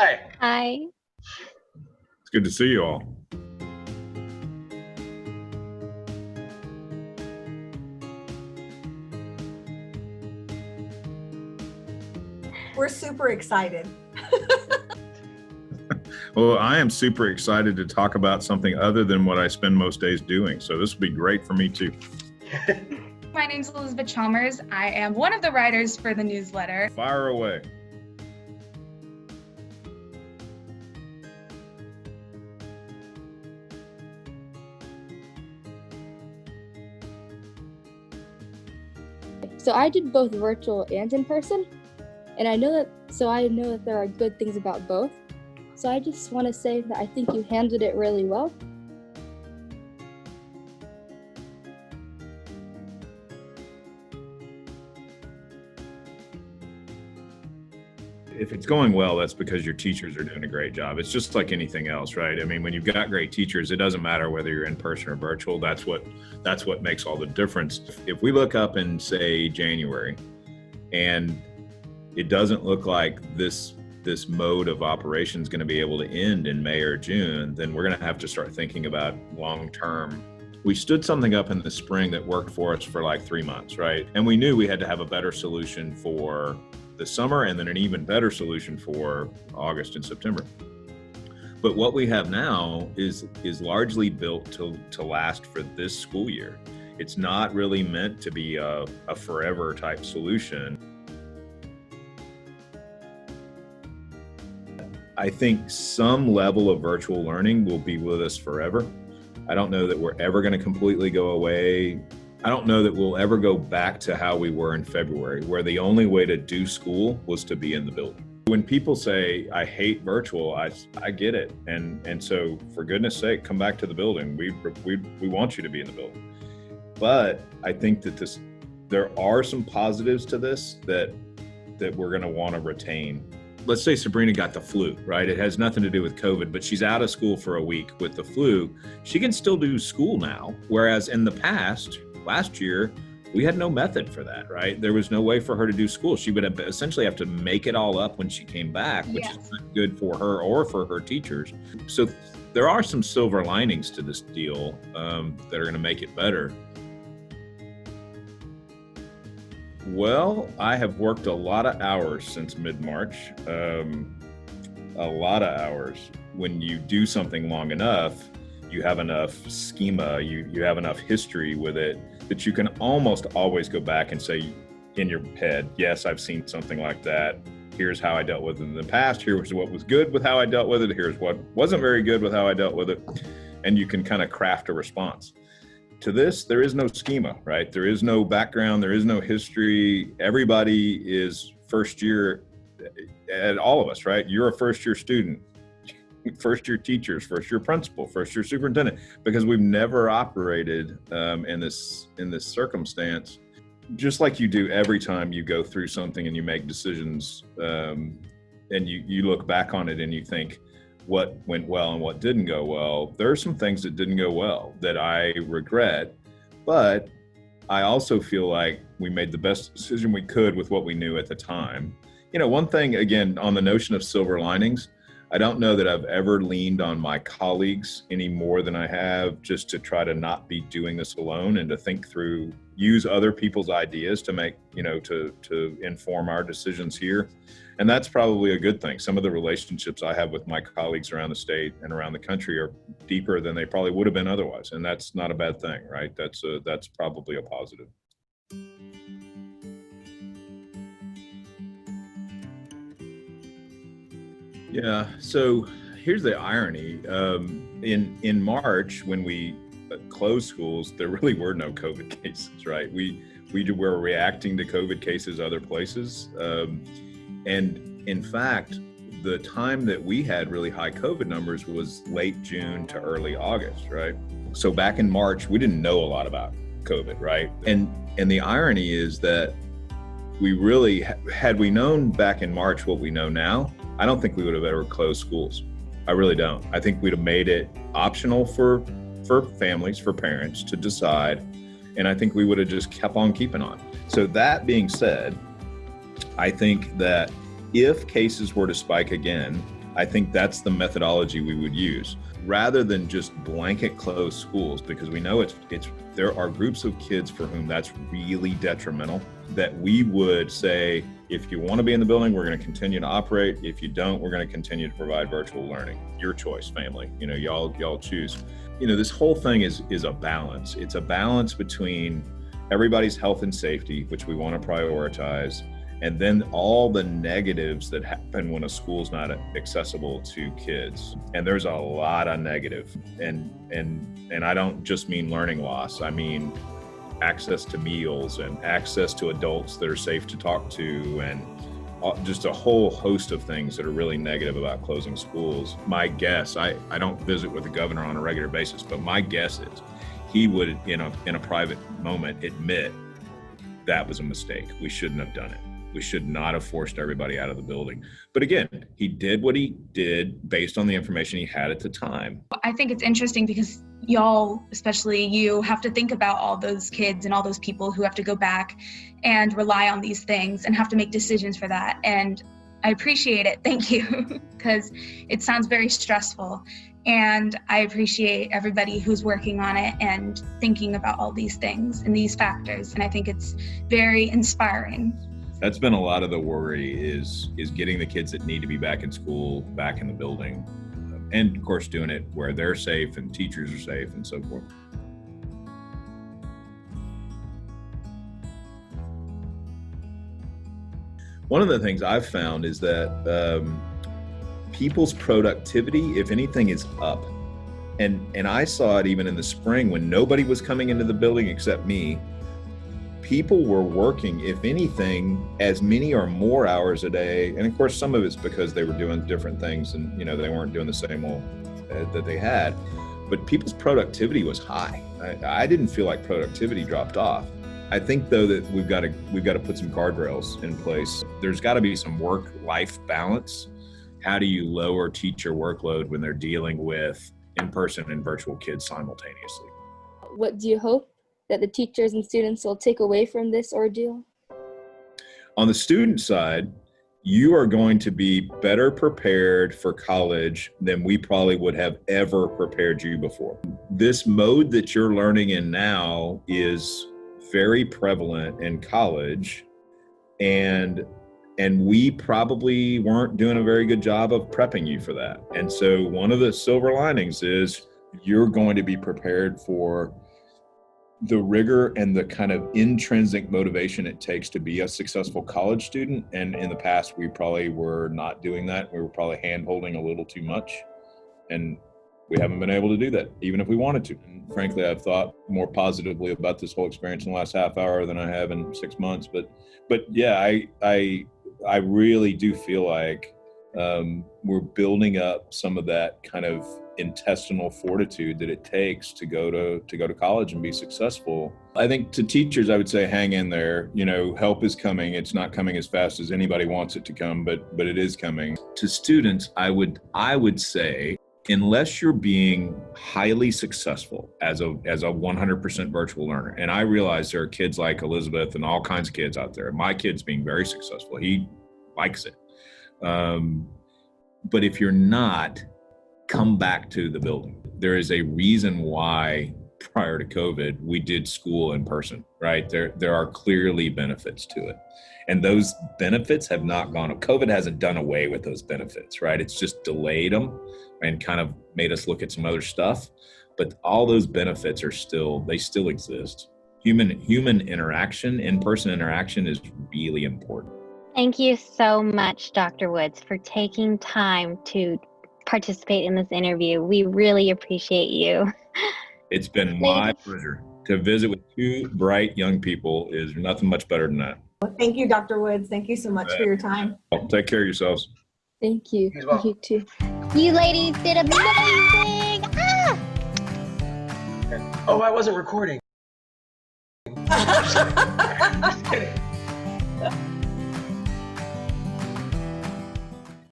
Hi. Hi. It's good to see you all. We're super excited. Well, I am super excited to talk about something other than what I spend most days doing. So this will be great for me too. My name's Elizabeth Chalmers. I am one of the writers for the newsletter. Fire away. So I did both virtual and in person, and I know that there are good things about both. So I just want to say that I think you handled it really well. If it's going well, that's because your teachers are doing a great job. It's just like anything else, right? I mean, when you've got great teachers, it doesn't matter whether you're in person or virtual. That's what makes all the difference. If we look up in, say, January, and it doesn't look like this mode of operation is going to be able to end in May or June, then we're going to have to start thinking about long term. We stood something up in the spring that worked for us for like 3 months, right? And we knew we had to have a better solution for the summer and then an even better solution for August and September. But what we have now is largely built to last for this school year. It's not really meant to be a forever type solution. I think some level of virtual learning will be with us forever. I don't know that we're ever going to completely go away. I don't know that we'll ever go back to how we were in February, where the only way to do school was to be in the building. When people say, I hate virtual, I get it. And so for goodness sake, come back to the building. We want you to be in the building. But I think that there are some positives to this that we're going to want to retain. Let's say Sabrina got the flu, right? It has nothing to do with COVID, but she's out of school for a week with the flu. She can still do school now. Whereas in the past, last year, we had no method for that, right? There was no way for her to do school. She would essentially have to make it all up when she came back, which is not good for her or for her teachers. So there are some silver linings to this deal that are going to make it better. Well, I have worked a lot of hours since mid-March, a lot of hours. When you do something long enough, you have enough schema, you have enough history with it that you can almost always go back and say in your head, yes, I've seen something like that. Here's how I dealt with it in the past. Here's what was good with how I dealt with it. Here's what wasn't very good with how I dealt with it. And you can kind of craft a response. To this, there is no schema, right? There is no background, there is no history. Everybody is first year, and all of us, right? You're a first year student, first year teachers, first year principal, first year superintendent, because we've never operated in this circumstance, just like you do every time you go through something and you make decisions, and you look back on it and you think, what went well and what didn't go well. There are some things that didn't go well that I regret, but I also feel like we made the best decision we could with what we knew at the time. You know, one thing, again, on the notion of silver linings, I don't know that I've ever leaned on my colleagues any more than I have just to try to not be doing this alone and to think through, use other people's ideas to make, to inform our decisions here. And that's probably a good thing. Some of the relationships I have with my colleagues around the state and around the country are deeper than they probably would have been otherwise. And that's not a bad thing, right? That's probably a positive. Yeah, so here's the irony. In March, when we closed schools, there really were no COVID cases, right? We were reacting to COVID cases other places. And in fact, the time that we had really high COVID numbers was late June to early August, right? So back in March, we didn't know a lot about COVID, right? And the irony is that we really, had we known back in March what we know now, I don't think we would have ever closed schools. I really don't. I think we'd have made it optional for families, for parents to decide. And I think we would have just kept on keeping on. So that being said, I think that if cases were to spike again, I think that's the methodology we would use, rather than just blanket close schools, because we know there are groups of kids for whom that's really detrimental, that we would say, if you want to be in the building, we're going to continue to operate. If you don't, we're going to continue to provide virtual learning. Your choice, family. Y'all choose. This whole thing is a balance. It's a balance between everybody's health and safety, which we want to prioritize, and then all the negatives that happen when a school's not accessible to kids. And there's a lot of negative. And I don't just mean learning loss. I mean access to meals and access to adults that are safe to talk to, and just a whole host of things that are really negative about closing schools. My guess, I don't visit with the governor on a regular basis, but my guess is he would, in a private moment, admit that was a mistake. We shouldn't have done it. We should not have forced everybody out of the building. But again, he did what he did based on the information he had at the time. I think it's interesting because y'all, especially you, have to think about all those kids and all those people who have to go back and rely on these things and have to make decisions for that. And I appreciate it. Thank you, because it sounds very stressful. And I appreciate everybody who's working on it and thinking about all these things and these factors. And I think it's very inspiring. That's been a lot of the worry, is getting the kids that need to be back in school, back in the building. And of course, doing it where they're safe and teachers are safe and so forth. One of the things I've found is that people's productivity, if anything, is up. And I saw it even in the spring when nobody was coming into the building except me. People were working, if anything, as many or more hours a day. And of course, some of it's because they were doing different things and, they weren't doing the same old that they had. But people's productivity was high. I didn't feel like productivity dropped off. I think, though, that we've got to put some guardrails in place. There's got to be some work-life balance. How do you lower teacher workload when they're dealing with in-person and virtual kids simultaneously? What do you hope that the teachers and students will take away from this ordeal? On the student side, you are going to be better prepared for college than we probably would have ever prepared you before. This mode that you're learning in now is very prevalent in college, and we probably weren't doing a very good job of prepping you for that. And so one of the silver linings is you're going to be prepared for the rigor and the kind of intrinsic motivation it takes to be a successful college student. And in the past, we probably were not doing that. We were probably hand-holding a little too much. And we haven't been able to do that, even if we wanted to. And frankly, I've thought more positively about this whole experience in the last half hour than I have in 6 months. But yeah, I really do feel like we're building up some of that kind of intestinal fortitude that it takes to go to college and be successful. I think to teachers, I would say, hang in there. Help is coming. It's not coming as fast as anybody wants it to come, but it is coming. To students, I would say, unless you're being highly successful as a 100% virtual learner, and I realize there are kids like Elizabeth and all kinds of kids out there. My kid's being very successful. He likes it. But if you're not, come back to the building. There is a reason why prior to COVID, we did school in person, right? There are clearly benefits to it. And those benefits have not gone up. COVID hasn't done away with those benefits, right? It's just delayed them and kind of made us look at some other stuff. But all those benefits still exist. Human interaction, in-person interaction is really important. Thank you so much, Dr. Woods, for taking time to participate in this interview. We really appreciate you. It's been my pleasure. To visit with two bright young people is nothing much better than that. Well, thank you, Dr. Woods. Thank you so much for your time. Well, take care of yourselves. Thank you. You too. You ladies did amazing. Oh, I wasn't recording. Just kidding.